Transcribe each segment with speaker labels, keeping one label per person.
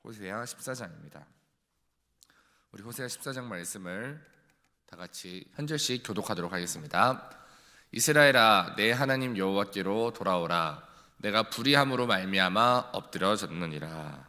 Speaker 1: 호세아 14장입니다. 우리 호세아 14장 말씀을 다 같이 한 절씩 교독하도록 하겠습니다. 이스라엘아, 내 하나님 여호와께로 돌아오라. 내가 불의함으로 말미암아 엎드려졌느니라.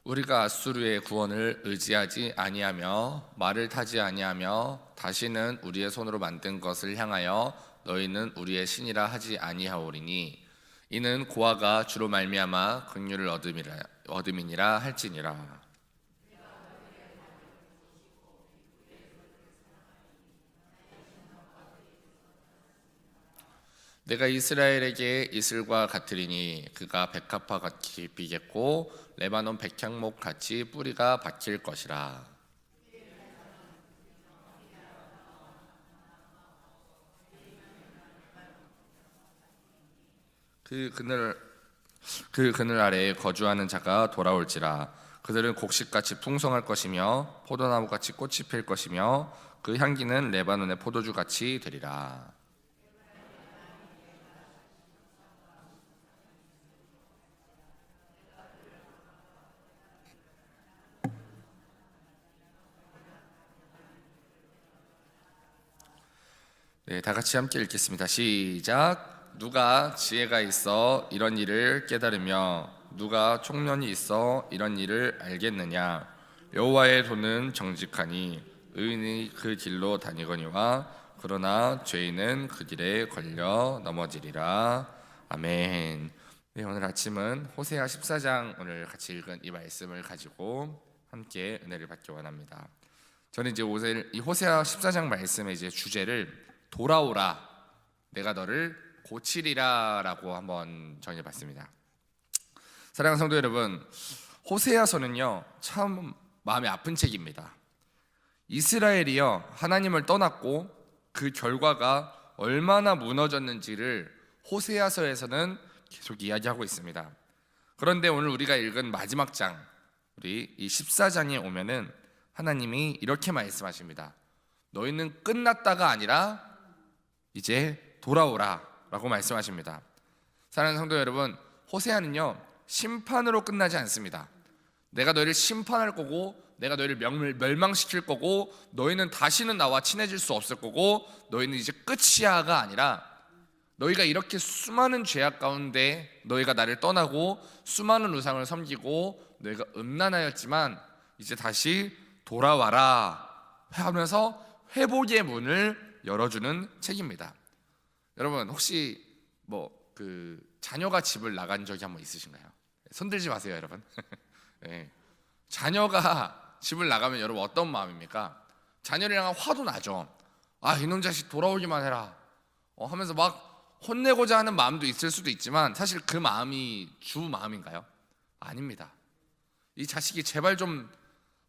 Speaker 1: 우리가 앗수르의 구원을 의지하지 아니하며 말을 타지 아니하며 다시는 우리의 손으로 만든 것을 향하여 너희는 우리의 신이라 하지 아니하오리니 이는 고아가 주로 말미암아 긍휼을 얻음이니라 할지니라. 내가 이스라엘에게 이슬과 같으리니 그가 백합화 같이 피겠고 레바논 백향목 같이 뿌리가 박힐 것이라. 그 그늘 아래에 거주하는 자가 돌아올지라. 그들은 곡식같이 풍성할 것이며 포도나무같이 꽃이 필 것이며 그 향기는 레바논의 포도주같이 되리라. 네, 다 같이 함께 읽겠습니다. 시작. 누가 지혜가 있어 이런 일을 깨달으며 누가 총련이 있어 이런 일을 알겠느냐. 여호와의 도는 정직하니 의인이 그 길로 다니거니와 그러나 죄인은 그 길에 걸려 넘어지리라. 아멘. 네, 오늘 아침은 호세아 14장 오늘 같이 읽은 이 말씀을 가지고 함께 은혜를 받기 원합니다. 저는 이제 이 호세아 14장 말씀의 이제 주제를 돌아오라, 내가 너를 고치리라 라고 한번 정해봤습니다. 사랑하는 성도 여러분, 호세아서는요 참 마음이 아픈 책입니다. 이스라엘이요 하나님을 떠났고 그 결과가 얼마나 무너졌는지를 호세아서에서는 계속 이야기하고 있습니다. 그런데 오늘 우리가 읽은 마지막 장, 우리 이 14장에 오면은 하나님이 이렇게 말씀하십니다. 너희는 끝났다가 아니라 이제 돌아오라 라고 말씀하십니다. 사랑하는 성도 여러분, 호세아는요 심판으로 끝나지 않습니다. 내가 너희를 심판할 거고 내가 너희를 멸망시킬 거고 너희는 다시는 나와 친해질 수 없을 거고 너희는 이제 끝이야가 아니라 너희가 이렇게 수많은 죄악 가운데 너희가 나를 떠나고 수많은 우상을 섬기고 너희가 음란하였지만 이제 다시 돌아와라 하면서 회복의 문을 열어주는 책입니다. 여러분 혹시 자녀가 집을 나간 적이 한번 있으신가요? 손들지 마세요, 여러분. 네. 자녀가 집을 나가면 여러분 어떤 마음입니까? 자녀를 향한 화도 나죠. 아, 이놈 자식 돌아오기만 해라 하면서 막 혼내고자 하는 마음도 있을 수도 있지만 사실 그 마음이 주 마음인가요? 아닙니다. 이 자식이 제발 좀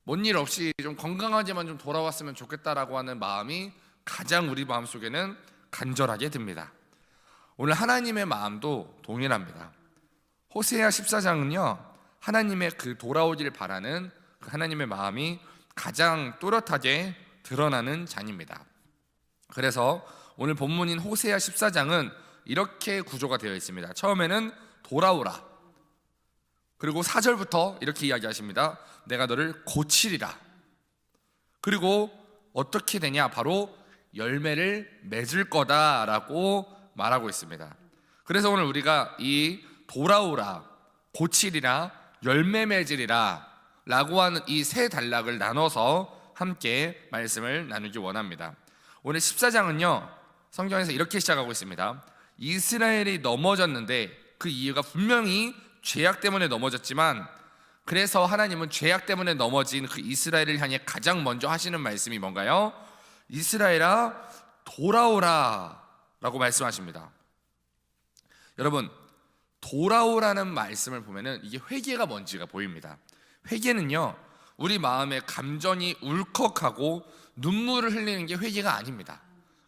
Speaker 1: 뭔 일 없이 좀 건강하게만 좀 돌아왔으면 좋겠다라고 하는 마음이 가장 우리 마음속에는 간절하게 듭니다. 오늘 하나님의 마음도 동일합니다. 호세아 14장은요 하나님의 그 돌아오길 바라는 그 하나님의 마음이 가장 또렷하게 드러나는 장입니다. 그래서 오늘 본문인 호세아 14장은 이렇게 구조가 되어 있습니다. 처음에는 돌아오라, 그리고 4절부터 이렇게 이야기하십니다. 내가 너를 고치리라. 그리고 어떻게 되냐, 바로 열매를 맺을 거다라고 말하고 있습니다. 그래서 오늘 우리가 이 돌아오라, 고치리라, 열매 맺으리라 라고 하는 이 세 단락을 나눠서 함께 말씀을 나누기 원합니다. 오늘 14장은요 성경에서 이렇게 시작하고 있습니다. 이스라엘이 넘어졌는데 그 이유가 분명히 죄악 때문에 넘어졌지만, 그래서 하나님은 죄악 때문에 넘어진 그 이스라엘을 향해 가장 먼저 하시는 말씀이 뭔가요? 이스라엘아 돌아오라 라고 말씀하십니다. 여러분, 돌아오라는 말씀을 보면은 이게 회개가 뭔지가 보입니다. 회개는요 우리 마음에 감정이 울컥하고 눈물을 흘리는 게 회개가 아닙니다.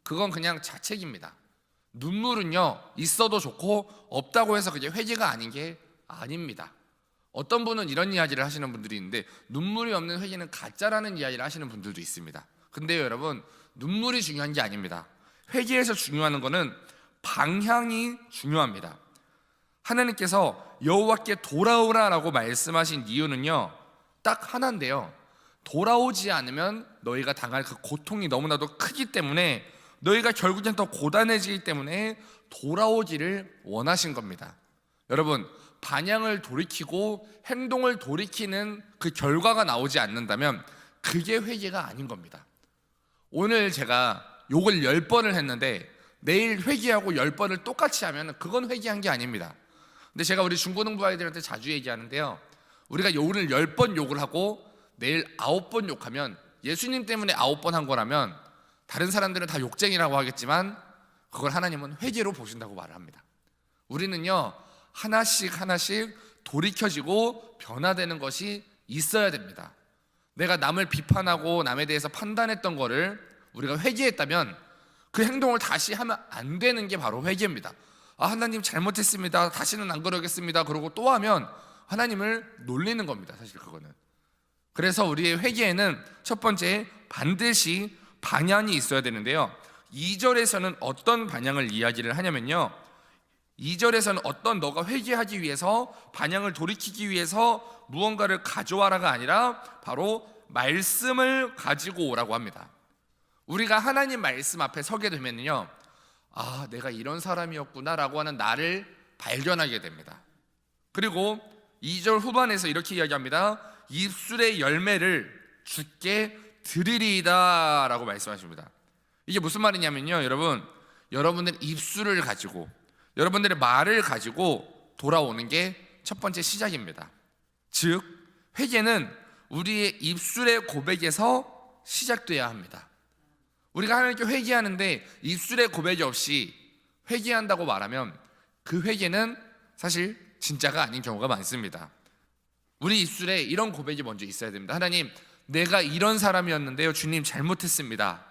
Speaker 1: 그건 그냥 자책입니다. 눈물은요 있어도 좋고 없다고 해서 그게 회개가 아닌 게 아닙니다. 어떤 분은 이런 이야기를 하시는 분들이 있는데 눈물이 없는 회개는 가짜라는 이야기를 하시는 분들도 있습니다. 근데요 여러분, 눈물이 중요한 게 아닙니다. 회개에서 중요한 거는 방향이 중요합니다. 하나님께서 여호와께 돌아오라라고 말씀하신 이유는요 딱 하나인데요, 돌아오지 않으면 너희가 당할 그 고통이 너무나도 크기 때문에, 너희가 결국엔 더 고단해지기 때문에 돌아오기를 원하신 겁니다. 여러분, 방향을 돌이키고 행동을 돌이키는 그 결과가 나오지 않는다면 그게 회개가 아닌 겁니다. 오늘 제가 욕을 10번을 했는데 내일 회개하고 10번을 똑같이 하면 그건 회개한 게 아닙니다. 근데 제가 우리 중고등부 아이들한테 자주 얘기하는데요, 우리가 오늘 10번 욕을 하고 내일 9번 욕하면, 예수님 때문에 9번 한 거라면 다른 사람들은 다 욕쟁이라고 하겠지만 그걸 하나님은 회개로 보신다고 말을 합니다. 우리는요 하나씩 하나씩 돌이켜지고 변화되는 것이 있어야 됩니다. 내가 남을 비판하고 남에 대해서 판단했던 거를 우리가 회개했다면 그 행동을 다시 하면 안 되는 게 바로 회개입니다. 하나님 잘못했습니다, 다시는 안 그러겠습니다, 그러고 또 하면 하나님을 놀리는 겁니다. 사실 그거는. 그래서 우리의 회개에는 첫 번째, 반드시 방향이 있어야 되는데요, 2절에서는 어떤 방향을 이야기를 하냐면요, 2절에서는 어떤 너가 회개하기 위해서, 방향을 돌이키기 위해서 무언가를 가져와라가 아니라 바로 말씀을 가지고 오라고 합니다. 우리가 하나님 말씀 앞에 서게 되면요, 내가 이런 사람이었구나 라고 하는 나를 발견하게 됩니다. 그리고 2절 후반에서 이렇게 이야기합니다. 입술의 열매를 주께 드리리이다 라고 말씀하십니다. 이게 무슨 말이냐면요, 여러분들의 입술을 가지고, 여러분들의 말을 가지고 돌아오는 게 첫 번째 시작입니다. 즉 회개는 우리의 입술의 고백에서 시작돼야 합니다. 우리가 하나님께 회개하는데 입술의 고백이 없이 회개한다고 말하면 그 회개는 사실 진짜가 아닌 경우가 많습니다. 우리 입술에 이런 고백이 먼저 있어야 됩니다. 하나님, 내가 이런 사람이었는데요, 주님 잘못했습니다.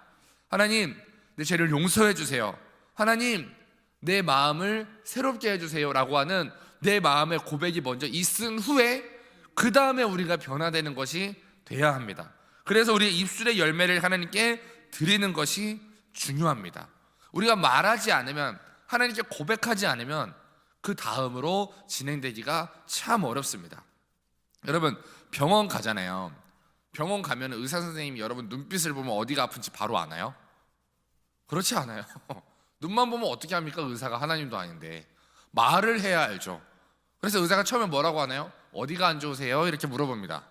Speaker 1: 하나님, 내 죄를 용서해 주세요. 하나님, 내 마음을 새롭게 해주세요 라고 하는 내 마음의 고백이 먼저 있은 후에 그 다음에 우리가 변화되는 것이 돼야 합니다. 그래서 우리의 입술의 열매를 하나님께 드리는 것이 중요합니다. 우리가 말하지 않으면, 하나님께 고백하지 않으면 그 다음으로 진행되기가 참 어렵습니다. 여러분, 병원 가잖아요. 병원 가면 의사 선생님이 여러분 눈빛을 보면 어디가 아픈지 바로 아나요? 그렇지 않아요. 눈만 보면 어떻게 합니까? 의사가 하나님도 아닌데. 말을 해야 알죠. 그래서 의사가 처음에 뭐라고 하나요? 어디가 안 좋으세요? 이렇게 물어봅니다.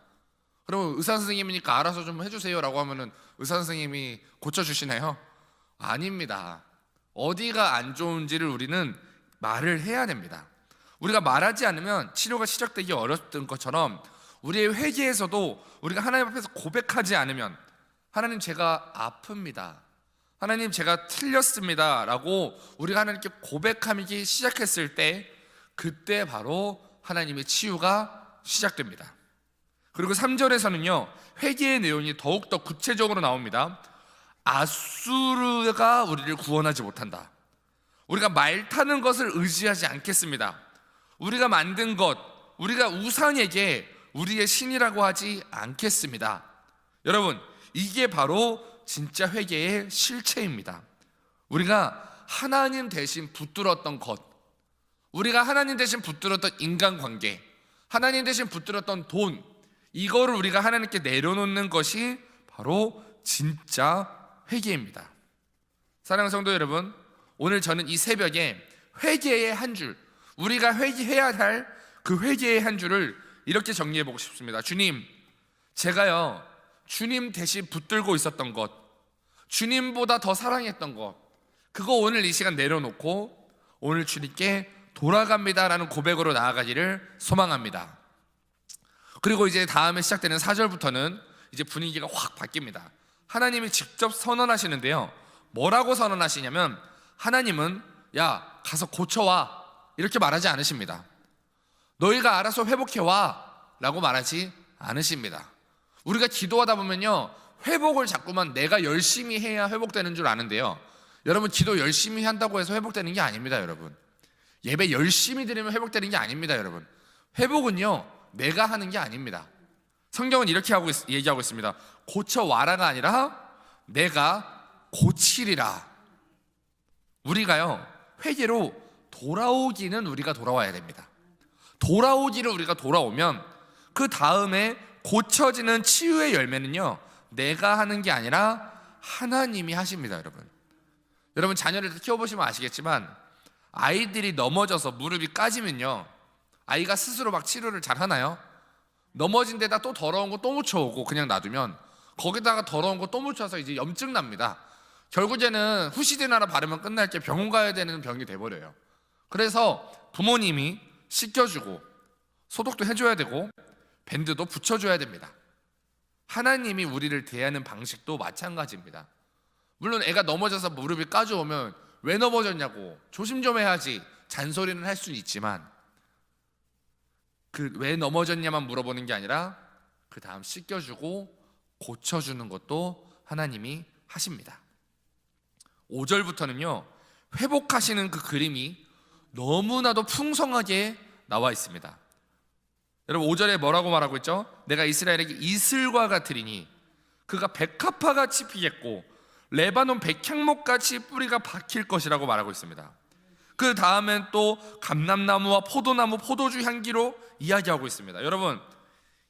Speaker 1: 그러면 의사 선생님이니까 알아서 좀 해주세요 라고 하면은 의사 선생님이 고쳐주시나요? 아닙니다. 어디가 안 좋은지를 우리는 말을 해야 됩니다. 우리가 말하지 않으면 치료가 시작되기 어렵던 것처럼 우리의 회개에서도 우리가 하나님 앞에서 고백하지 않으면, 하나님 제가 아픕니다, 하나님 제가 틀렸습니다 라고 우리가 하나님께 고백하기 시작했을 때 그때 바로 하나님의 치유가 시작됩니다. 그리고 3절에서는요 회개의 내용이 더욱더 구체적으로 나옵니다. 아수르가 우리를 구원하지 못한다. 우리가 말 타는 것을 의지하지 않겠습니다. 우리가 만든 것, 우리가 우상에게 우리의 신이라고 하지 않겠습니다. 여러분, 이게 바로 진짜 회개의 실체입니다. 우리가 하나님 대신 붙들었던 것, 우리가 하나님 대신 붙들었던 인간관계, 하나님 대신 붙들었던 돈, 이거를 우리가 하나님께 내려놓는 것이 바로 진짜 회개입니다. 사랑하는 성도 여러분, 오늘 저는 이 새벽에 회개의 한 줄, 우리가 회개해야 할 그 회개의 한 줄을 이렇게 정리해 보고 싶습니다. 주님, 제가요 주님 대신 붙들고 있었던 것, 주님보다 더 사랑했던 것, 그거 오늘 이 시간 내려놓고 오늘 주님께 돌아갑니다라는 고백으로 나아가기를 소망합니다. 그리고 이제 다음에 시작되는 4절부터는 이제 분위기가 확 바뀝니다. 하나님이 직접 선언하시는데요, 뭐라고 선언하시냐면 하나님은 야 가서 고쳐와 이렇게 말하지 않으십니다. 너희가 알아서 회복해와 라고 말하지 않으십니다. 우리가 기도하다 보면요 회복을 자꾸만 내가 열심히 해야 회복되는 줄 아는데요, 여러분 기도 열심히 한다고 해서 회복되는 게 아닙니다. 여러분 예배 열심히 드리면 회복되는 게 아닙니다. 여러분 회복은요 내가 하는 게 아닙니다. 성경은 이렇게 얘기하고 있습니다. 고쳐와라가 아니라 내가 고치리라. 우리가요, 회개로 돌아오기는 우리가 돌아와야 됩니다. 돌아오기를 우리가 돌아오면 그 다음에 고쳐지는 치유의 열매는요, 내가 하는 게 아니라 하나님이 하십니다. 여러분 자녀를 키워보시면 아시겠지만 아이들이 넘어져서 무릎이 까지면요, 아이가 스스로 막 치료를 잘 하나요? 넘어진 데다 또 더러운 거 또 묻혀오고 그냥 놔두면 거기다가 더러운 거 또 묻혀서 이제 염증 납니다. 결국에는 후시딘 하나 바르면 끝날 게 병원 가야 되는 병이 돼버려요. 그래서 부모님이 씻겨주고 소독도 해줘야 되고 밴드도 붙여줘야 됩니다. 하나님이 우리를 대하는 방식도 마찬가지입니다. 물론 애가 넘어져서 무릎이 까져오면 왜 넘어졌냐고 조심 좀 해야지 잔소리는 할 수는 있지만 그 왜 넘어졌냐만 물어보는 게 아니라 그 다음 씻겨주고 고쳐주는 것도 하나님이 하십니다. 5절부터는요, 회복하시는 그 그림이 너무나도 풍성하게 나와 있습니다. 여러분 5절에 뭐라고 말하고 있죠? 내가 이스라엘에게 이슬과 같으리니 그가 백합화같이 피겠고 레바논 백향목같이 뿌리가 박힐 것이라고 말하고 있습니다. 그 다음엔 또 감람나무와 포도나무, 포도주 향기로 이야기하고 있습니다. 여러분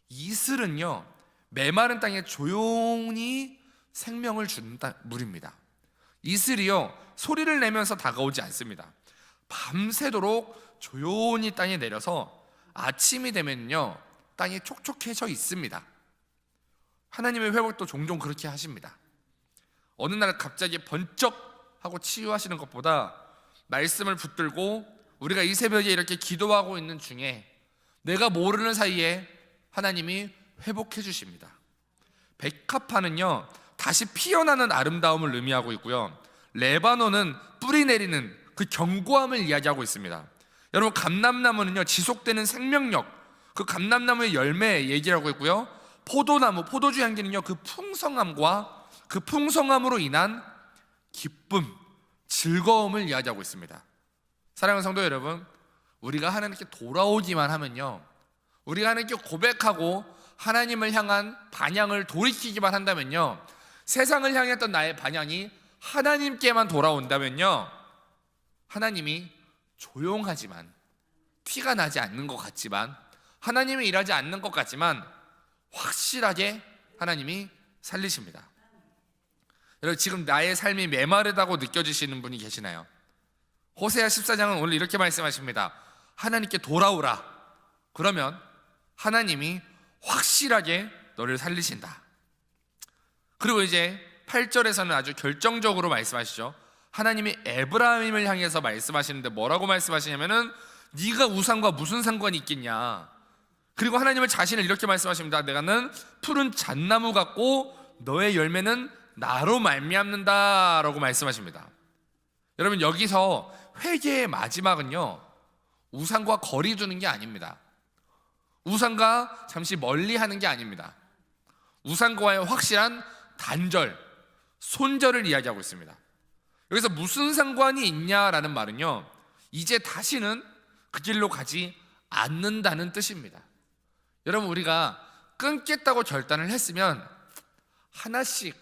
Speaker 1: 이슬은요, 메마른 땅에 조용히 생명을 주는 물입니다. 이슬이요, 소리를 내면서 다가오지 않습니다. 밤새도록 조용히 땅에 내려서 아침이 되면요, 땅이 촉촉해져 있습니다. 하나님의 회복도 종종 그렇게 하십니다. 어느 날 갑자기 번쩍 하고 치유하시는 것보다 말씀을 붙들고 우리가 이 새벽에 이렇게 기도하고 있는 중에 내가 모르는 사이에 하나님이 회복해 주십니다. 백합화는요, 다시 피어나는 아름다움을 의미하고 있고요, 레바논은 뿌리 내리는 그 견고함을 이야기하고 있습니다. 여러분 감람나무는요, 지속되는 생명력, 그 감람나무의 열매 얘기를 하고 있고요, 포도나무, 포도주 향기는요, 그 풍성함과 그 풍성함으로 인한 기쁨, 즐거움을 이야기하고 있습니다. 사랑하는 성도 여러분, 우리가 하나님께 돌아오기만 하면요, 우리가 하나님께 고백하고 하나님을 향한 반향을 돌이키기만 한다면요, 세상을 향했던 나의 반향이 하나님께만 돌아온다면요, 하나님이 조용하지만 티가 나지 않는 것 같지만 하나님이 일하지 않는 것 같지만 확실하게 하나님이 살리십니다. 여러분 지금 나의 삶이 메마르다고 느껴지시는 분이 계시나요? 호세아 14장은 오늘 이렇게 말씀하십니다. 하나님께 돌아오라. 그러면 하나님이 확실하게 너를 살리신다. 그리고 이제 8절에서는 아주 결정적으로 말씀하시죠. 하나님이 에브라임을 향해서 말씀하시는데 뭐라고 말씀하시냐면은 네가 우상과 무슨 상관이 있겠냐. 그리고 하나님은 자신을 이렇게 말씀하십니다. 내가는 푸른 잣나무 같고 너의 열매는 나로 말미암는다 라고 말씀하십니다. 여러분 여기서 회개의 마지막은요, 우상과 거리 두는 게 아닙니다. 우상과 잠시 멀리 하는 게 아닙니다. 우상과의 확실한 단절, 손절을 이야기하고 있습니다. 여기서 무슨 상관이 있냐라는 말은요, 이제 다시는 그 길로 가지 않는다는 뜻입니다. 여러분 우리가 끊겠다고 결단을 했으면 하나씩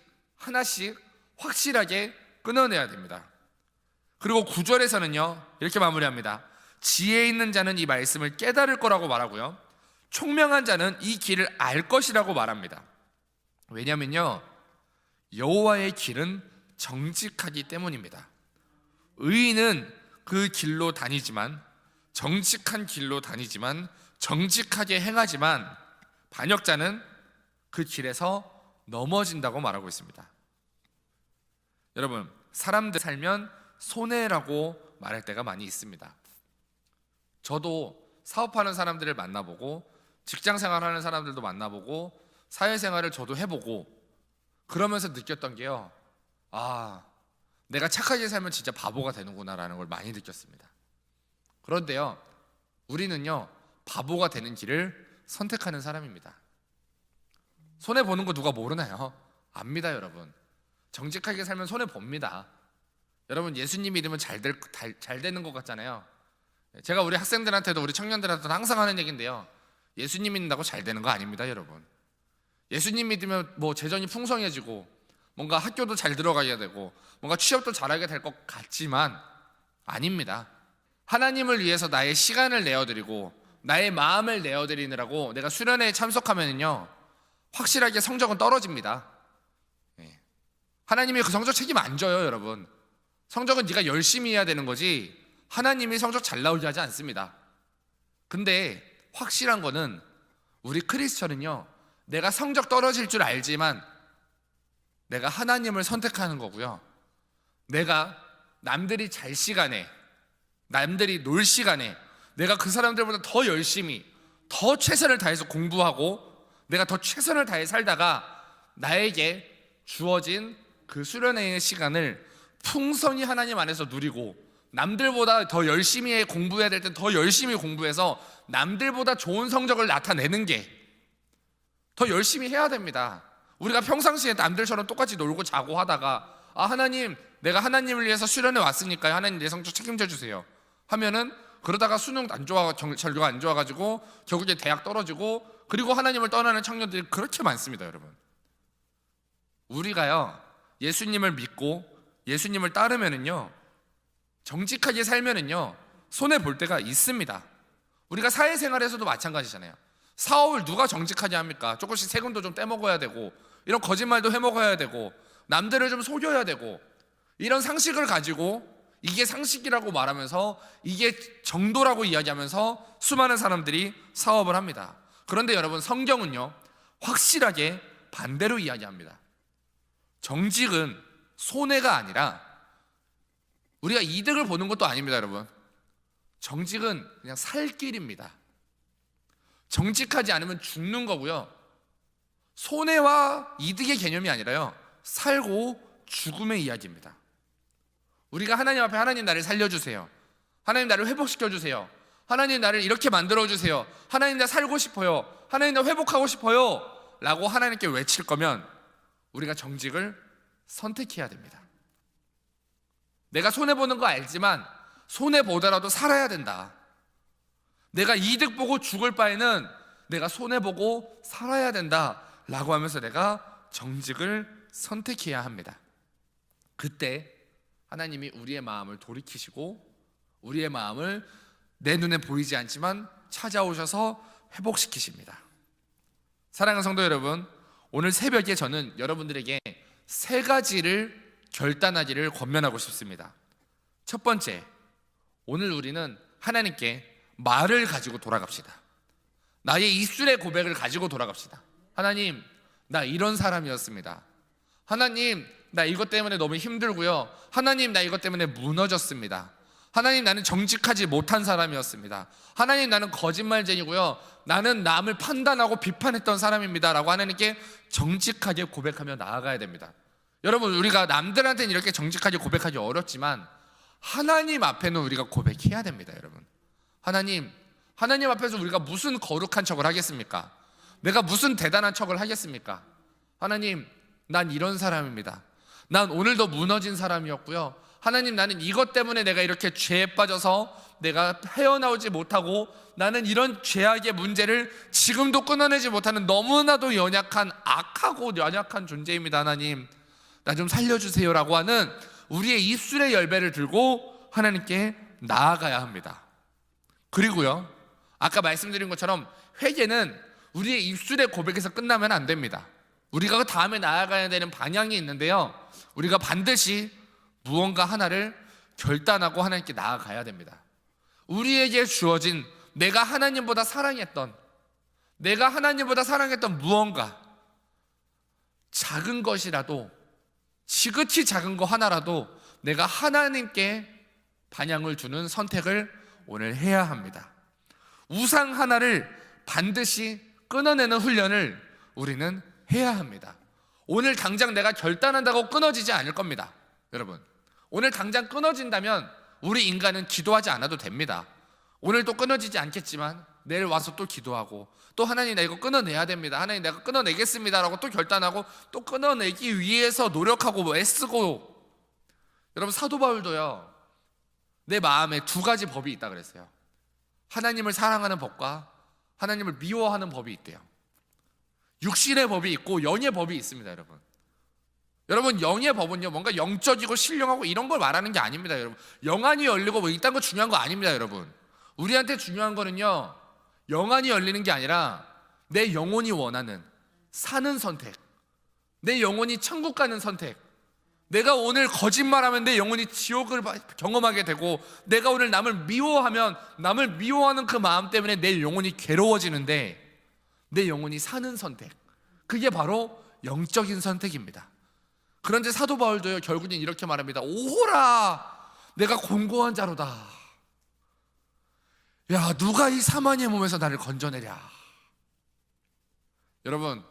Speaker 1: 확실하게 끊어내야 됩니다. 그리고 9절에서는요 이렇게 마무리합니다. 지혜 있는 자는 이 말씀을 깨달을 거라고 말하고요, 총명한 자는 이 길을 알 것이라고 말합니다. 왜냐면요, 여호와의 길은 정직하기 때문입니다. 의인은 그 길로 다니지만, 정직한 길로 다니지만, 정직하게 행하지만 반역자는 그 길에서 넘어진다고 말하고 있습니다. 여러분 사람들 살면 손해라고 말할 때가 많이 있습니다. 저도 사업하는 사람들을 만나보고 직장생활하는 사람들도 만나보고 사회생활을 저도 해보고 그러면서 느꼈던 게요, 내가 착하게 살면 진짜 바보가 되는구나 라는 걸 많이 느꼈습니다. 그런데요, 우리는요 바보가 되는 길을 선택하는 사람입니다. 손해보는 거 누가 모르나요? 압니다. 여러분 정직하게 살면 손해봅니다. 여러분 예수님 믿으면 잘 되는 것 같잖아요. 제가 우리 학생들한테도 우리 청년들한테도 항상 하는 얘기인데요, 예수님 믿는다고 잘 되는 거 아닙니다, 여러분. 예수님 믿으면 뭐 재정이 풍성해지고 뭔가 학교도 잘 들어가야 되고 뭔가 취업도 잘하게 될 것 같지만 아닙니다. 하나님을 위해서 나의 시간을 내어드리고 나의 마음을 내어드리느라고 내가 수련회에 참석하면요 확실하게 성적은 떨어집니다. 하나님이 그 성적 책임 안 져요, 여러분. 성적은 네가 열심히 해야 되는 거지 하나님이 성적 잘 나오게 하지 않습니다. 근데 확실한 거는 우리 크리스천은요 내가 성적 떨어질 줄 알지만 내가 하나님을 선택하는 거고요, 내가 남들이 잘 시간에, 남들이 놀 시간에 내가 그 사람들보다 더 열심히 더 최선을 다해서 공부하고 내가 더 최선을 다해 살다가 나에게 주어진 그 수련회의 시간을 풍성히 하나님 안에서 누리고 남들보다 더 열심히 공부해야 될 땐 더 열심히 공부해서 남들보다 좋은 성적을 나타내는 게 더 열심히 해야 됩니다. 우리가 평상시에 남들처럼 똑같이 놀고 자고 하다가 하나님, 내가 하나님을 위해서 수련회 왔으니까요, 하나님 내 성적 책임져 주세요 하면은 그러다가 수능 안 좋아, 결과 안 좋아가지고 결국에 대학 떨어지고 그리고 하나님을 떠나는 청년들이 그렇게 많습니다. 여러분, 우리가요 예수님을 믿고 예수님을 따르면은요 정직하게 살면은요 손해 볼 때가 있습니다. 우리가 사회생활에서도 마찬가지잖아요. 사업을 누가 정직하게 합니까? 조금씩 세금도 좀 떼먹어야 되고 이런 거짓말도 해먹어야 되고 남들을 좀 속여야 되고 이런 상식을 가지고 이게 상식이라고 말하면서 이게 정도라고 이야기하면서 수많은 사람들이 사업을 합니다. 그런데 여러분, 성경은요 확실하게 반대로 이야기합니다. 정직은 손해가 아니라 우리가 이득을 보는 것도 아닙니다. 여러분, 정직은 그냥 살 길입니다. 정직하지 않으면 죽는 거고요, 손해와 이득의 개념이 아니라요 살고 죽음의 이야기입니다. 우리가 하나님 앞에 하나님 나를 살려주세요, 하나님 나를 회복시켜주세요, 하나님 나를 이렇게 만들어주세요, 하나님 나 살고 싶어요, 하나님 나 회복하고 싶어요 라고 하나님께 외칠 거면 우리가 정직을 선택해야 됩니다. 내가 손해보는 거 알지만 손해보더라도 살아야 된다. 내가 이득 보고 죽을 바에는 내가 손해보고 살아야 된다 라고 하면서 내가 정직을 선택해야 합니다. 그때 하나님이 우리의 마음을 돌이키시고 우리의 마음을 내 눈에 보이지 않지만 찾아오셔서 회복시키십니다. 사랑하는 성도 여러분, 오늘 새벽에 저는 여러분들에게 세 가지를 결단하기를 권면하고 싶습니다. 첫 번째, 오늘 우리는 하나님께 말을 가지고 돌아갑시다. 나의 입술의 고백을 가지고 돌아갑시다. 하나님, 나 이런 사람이었습니다. 하나님, 나 이것 때문에 너무 힘들고요. 하나님, 나 이것 때문에 무너졌습니다. 하나님, 나는 정직하지 못한 사람이었습니다. 하나님, 나는 거짓말쟁이고요. 나는 남을 판단하고 비판했던 사람입니다 라고 하나님께 정직하게 고백하며 나아가야 됩니다. 여러분, 우리가 남들한테는 이렇게 정직하게 고백하기 어렵지만 하나님 앞에는 우리가 고백해야 됩니다. 여러분, 하나님 앞에서 우리가 무슨 거룩한 척을 하겠습니까? 내가 무슨 대단한 척을 하겠습니까? 하나님, 난 이런 사람입니다. 난 오늘도 무너진 사람이었고요. 하나님, 나는 이것 때문에 내가 이렇게 죄에 빠져서 내가 헤어나오지 못하고 나는 이런 죄악의 문제를 지금도 끊어내지 못하는 너무나도 연약한, 악하고 연약한 존재입니다. 하나님, 나 좀 살려주세요 라고 하는 우리의 입술의 열매를 들고 하나님께 나아가야 합니다. 그리고요, 아까 말씀드린 것처럼 회개는 우리의 입술의 고백에서 끝나면 안 됩니다. 우리가 그 다음에 나아가야 되는 방향이 있는데요, 우리가 반드시 무언가 하나를 결단하고 하나님께 나아가야 됩니다. 우리에게 주어진 내가 하나님보다 사랑했던 무언가, 작은 것이라도, 지극히 작은 거 하나라도 내가 하나님께 반향을 주는 선택을 오늘 해야 합니다. 우상 하나를 반드시 끊어내는 훈련을 우리는 해야 합니다. 오늘 당장 내가 결단한다고 끊어지지 않을 겁니다. 여러분, 오늘 당장 끊어진다면 우리 인간은 기도하지 않아도 됩니다. 오늘 또 끊어지지 않겠지만 내일 와서 또 기도하고 또 하나님, 나 이거 끊어내야 됩니다. 하나님, 내가 끊어내겠습니다 라고 또 결단하고 또 끊어내기 위해서 노력하고 애쓰고. 여러분, 사도 바울도요, 내 마음에 두 가지 법이 있다 그랬어요. 하나님을 사랑하는 법과 하나님을 미워하는 법이 있대요. 육신의 법이 있고 영의 법이 있습니다, 여러분. 여러분, 영의 법은요, 뭔가 영적이고 신령하고 이런 걸 말하는 게 아닙니다, 여러분. 영안이 열리고 뭐 이딴 거 중요한 거 아닙니다, 여러분. 우리한테 중요한 거는요, 영안이 열리는 게 아니라 내 영혼이 원하는 사는 선택, 내 영혼이 천국 가는 선택. 내가 오늘 거짓말하면 내 영혼이 지옥을 경험하게 되고, 내가 오늘 남을 미워하면 남을 미워하는 그 마음 때문에 내 영혼이 괴로워지는데, 내 영혼이 사는 선택, 그게 바로 영적인 선택입니다. 그런데 사도 바울도요, 결국엔 이렇게 말합니다. 오호라, 내가 곤고한 자로다. 야, 누가 이 사마니의 몸에서 나를 건져내랴. 여러분,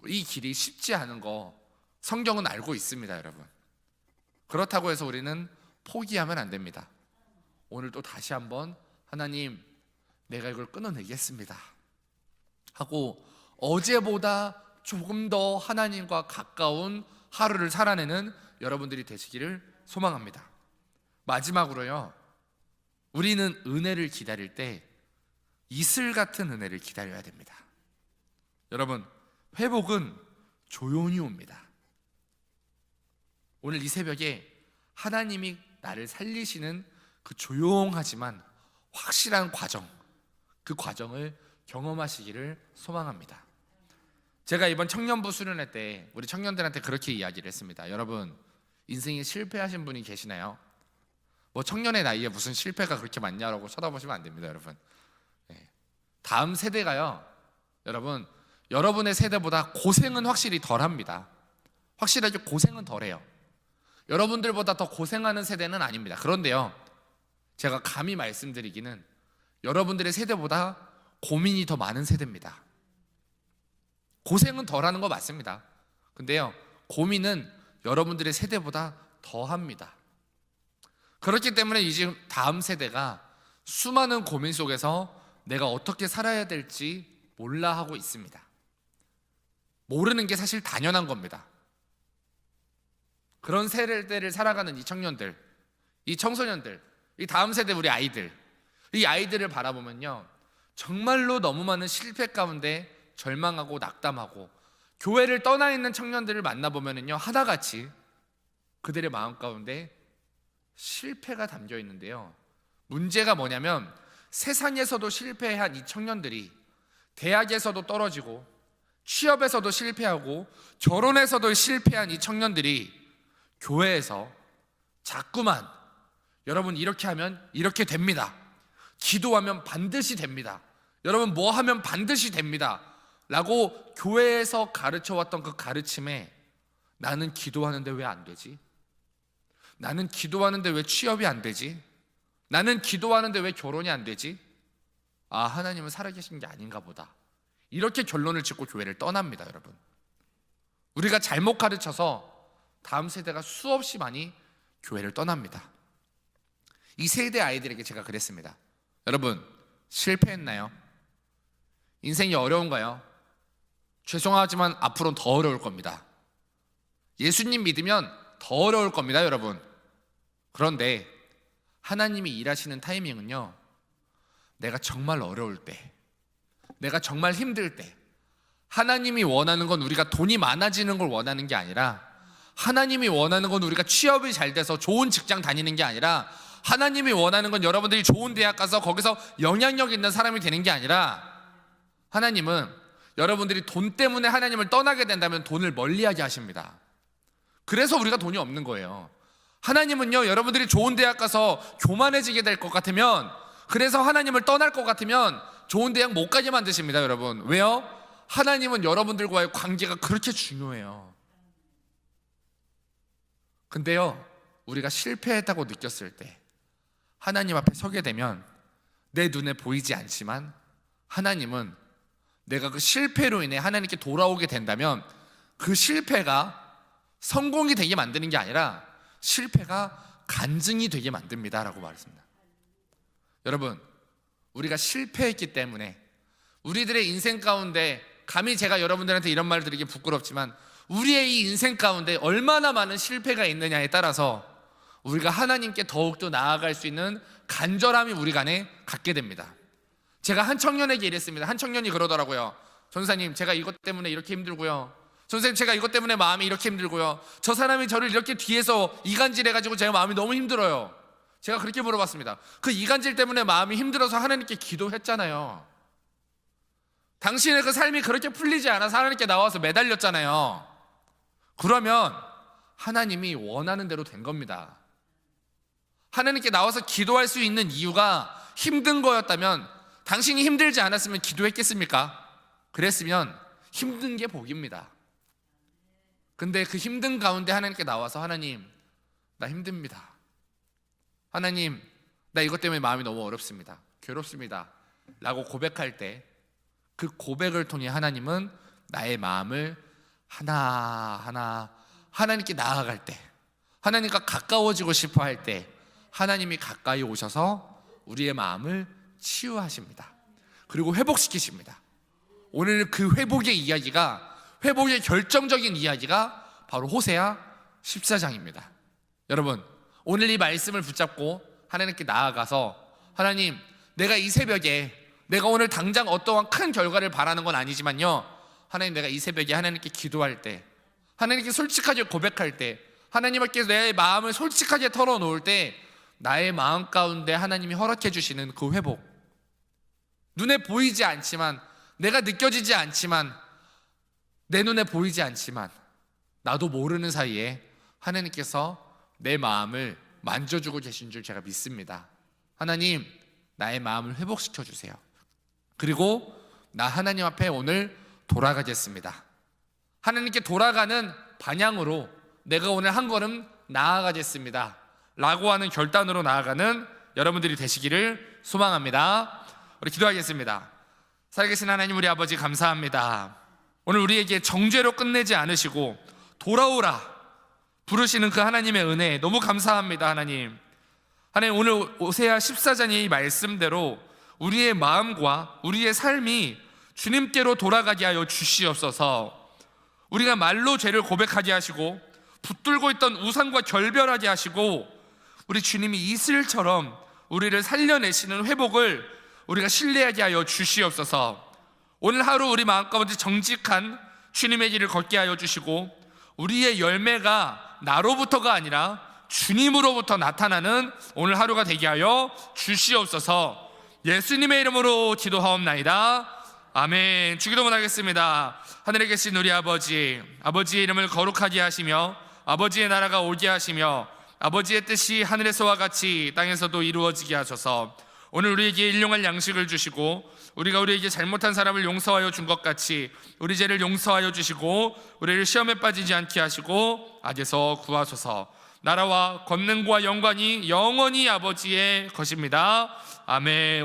Speaker 1: 이 길이 쉽지 않은 거 성경은 알고 있습니다, 여러분. 그렇다고 해서 우리는 포기하면 안 됩니다. 오늘 또 다시 한번 하나님, 내가 이걸 끊어내겠습니다 하고 어제보다 조금 더 하나님과 가까운 하루를 살아내는 여러분들이 되시기를 소망합니다. 마지막으로요, 우리는 은혜를 기다릴 때 이슬 같은 은혜를 기다려야 됩니다. 여러분, 회복은 조용히 옵니다. 오늘 이 새벽에 하나님이 나를 살리시는 그 조용하지만 확실한 과정, 그 과정을 경험하시기를 소망합니다. 제가 이번 청년부 수련회 때 우리 청년들한테 그렇게 이야기를 했습니다. 여러분, 인생에 실패하신 분이 계시나요? 뭐 청년의 나이에 무슨 실패가 그렇게 많냐라고 쳐다보시면 안 됩니다, 여러분. 다음 세대가요, 여러분, 여러분의 세대보다 고생은 확실히 덜합니다. 확실하게 고생은 덜해요. 여러분들보다 더 고생하는 세대는 아닙니다. 그런데요, 제가 감히 말씀드리기는 여러분들의 세대보다 고민이 더 많은 세대입니다. 고생은 덜하는 거 맞습니다. 근데요, 고민은 여러분들의 세대보다 더합니다. 그렇기 때문에 이제 다음 세대가 수많은 고민 속에서 내가 어떻게 살아야 될지 몰라 하고 있습니다. 모르는 게 사실 당연한 겁니다. 그런 세대를 살아가는 이 청년들, 이 청소년들, 이 다음 세대 우리 아이들, 이 아이들을 바라보면요, 정말로 너무 많은 실패 가운데 절망하고 낙담하고, 교회를 떠나 있는 청년들을 만나보면요, 하나같이 그들의 마음 가운데 실패가 담겨 있는데요, 문제가 뭐냐면 세상에서도 실패한 이 청년들이 대학에서도 떨어지고 취업에서도 실패하고 결혼에서도 실패한 이 청년들이 교회에서 자꾸만 여러분 이렇게 하면 이렇게 됩니다, 기도하면 반드시 됩니다, 여러분 뭐 하면 반드시 됩니다 라고 교회에서 가르쳐왔던 그 가르침에 나는 기도하는데 왜 안 되지? 나는 기도하는데 왜 취업이 안 되지? 나는 기도하는데 왜 결혼이 안 되지? 아, 하나님은 살아계신 게 아닌가 보다, 이렇게 결론을 짓고 교회를 떠납니다. 여러분, 우리가 잘못 가르쳐서 다음 세대가 수없이 많이 교회를 떠납니다. 이 세대 아이들에게 제가 그랬습니다. 여러분, 실패했나요? 인생이 어려운가요? 죄송하지만 앞으로는 더 어려울 겁니다. 예수님 믿으면 더 어려울 겁니다, 여러분. 그런데 하나님이 일하시는 타이밍은요, 내가 정말 어려울 때, 내가 정말 힘들 때, 하나님이 원하는 건 우리가 돈이 많아지는 걸 원하는 게 아니라, 하나님이 원하는 건 우리가 취업이 잘 돼서 좋은 직장 다니는 게 아니라, 하나님이 원하는 건 여러분들이 좋은 대학 가서 거기서 영향력 있는 사람이 되는 게 아니라, 하나님은 여러분들이 돈 때문에 하나님을 떠나게 된다면 돈을 멀리하게 하십니다. 그래서 우리가 돈이 없는 거예요. 하나님은요, 여러분들이 좋은 대학 가서 교만해지게 될 것 같으면, 그래서 하나님을 떠날 것 같으면 좋은 대학 못 가게 만드십니다. 여러분, 왜요? 하나님은 여러분들과의 관계가 그렇게 중요해요. 근데요, 우리가 실패했다고 느꼈을 때 하나님 앞에 서게 되면 내 눈에 보이지 않지만 하나님은 내가 그 실패로 인해 하나님께 돌아오게 된다면 그 실패가 성공이 되게 만드는 게 아니라 실패가 간증이 되게 만듭니다 라고 말했습니다. 여러분, 우리가 실패했기 때문에 우리들의 인생 가운데, 감히 제가 여러분들한테 이런 말 드리기 부끄럽지만 우리의 이 인생 가운데 얼마나 많은 실패가 있느냐에 따라서 우리가 하나님께 더욱더 나아갈 수 있는 간절함이 우리 간에 갖게 됩니다. 제가 한 청년에게 이랬습니다. 한 청년이 그러더라고요. 전사님, 제가 이것 때문에 이렇게 힘들고요. 선생님, 제가 이것 때문에 마음이 이렇게 힘들고요. 저 사람이 저를 이렇게 뒤에서 이간질해가지고 제가 마음이 너무 힘들어요. 제가 그렇게 물어봤습니다. 그 이간질 때문에 마음이 힘들어서 하나님께 기도했잖아요. 당신의 그 삶이 그렇게 풀리지 않아서 하나님께 나와서 매달렸잖아요. 그러면 하나님이 원하는 대로 된 겁니다. 하나님께 나와서 기도할 수 있는 이유가 힘든 거였다면, 당신이 힘들지 않았으면 기도했겠습니까? 그랬으면 힘든 게 복입니다. 근데 그 힘든 가운데 하나님께 나와서, 하나님, 나 힘듭니다. 하나님, 나 이것 때문에 마음이 너무 어렵습니다. 괴롭습니다. 라고 고백할 때, 그 고백을 통해 하나님은 나의 마음을 하나하나 하나님께 나아갈 때, 하나님과 가까워지고 싶어 할 때 하나님이 가까이 오셔서 우리의 마음을 치유하십니다. 그리고 회복시키십니다. 오늘 그 회복의 이야기가, 회복의 결정적인 이야기가 바로 호세아 14장입니다. 여러분, 오늘 이 말씀을 붙잡고 하나님께 나아가서, 하나님, 내가 이 새벽에, 내가 오늘 당장 어떠한 큰 결과를 바라는 건 아니지만요, 하나님, 내가 이 새벽에 하나님께 기도할 때, 하나님께 솔직하게 고백할 때, 하나님께 내 마음을 솔직하게 털어놓을 때, 나의 마음 가운데 하나님이 허락해 주시는 그 회복, 눈에 보이지 않지만, 내가 느껴지지 않지만, 내 눈에 보이지 않지만, 나도 모르는 사이에 하나님께서 내 마음을 만져주고 계신 줄 제가 믿습니다. 하나님, 나의 마음을 회복시켜 주세요. 그리고 나 하나님 앞에 오늘 돌아가겠습니다. 하나님께 돌아가는 방향으로 내가 오늘 한 걸음 나아가겠습니다 라고 하는 결단으로 나아가는 여러분들이 되시기를 소망합니다. 우리 기도하겠습니다. 살아계신 하나님, 우리 아버지 감사합니다. 오늘 우리에게 정죄로 끝내지 않으시고 돌아오라 부르시는 그 하나님의 은혜 너무 감사합니다. 하나님, 오늘 호세아 14장의 이 말씀대로 우리의 마음과 우리의 삶이 주님께로 돌아가게 하여 주시옵소서. 우리가 말로 죄를 고백하게 하시고 붙들고 있던 우상과 결별하게 하시고, 우리 주님이 이슬처럼 우리를 살려내시는 회복을 우리가 신뢰하게 하여 주시옵소서. 오늘 하루 우리 마음 가운데 정직한 주님의 길을 걷게 하여 주시고, 우리의 열매가 나로부터가 아니라 주님으로부터 나타나는 오늘 하루가 되게 하여 주시옵소서. 예수님의 이름으로 기도하옵나이다. 아멘. 주기도문 하겠습니다. 하늘에 계신 우리 아버지, 아버지의 이름을 거룩하게 하시며 아버지의 나라가 오게 하시며 아버지의 뜻이 하늘에서와 같이 땅에서도 이루어지게 하소서. 오늘 우리에게 일용할 양식을 주시고, 우리가 우리에게 잘못한 사람을 용서하여 준 것 같이 우리 죄를 용서하여 주시고, 우리를 시험에 빠지지 않게 하시고 악에서 구하소서. 나라와 권능과 영광이 영원히 아버지의 것입니다. 아멘.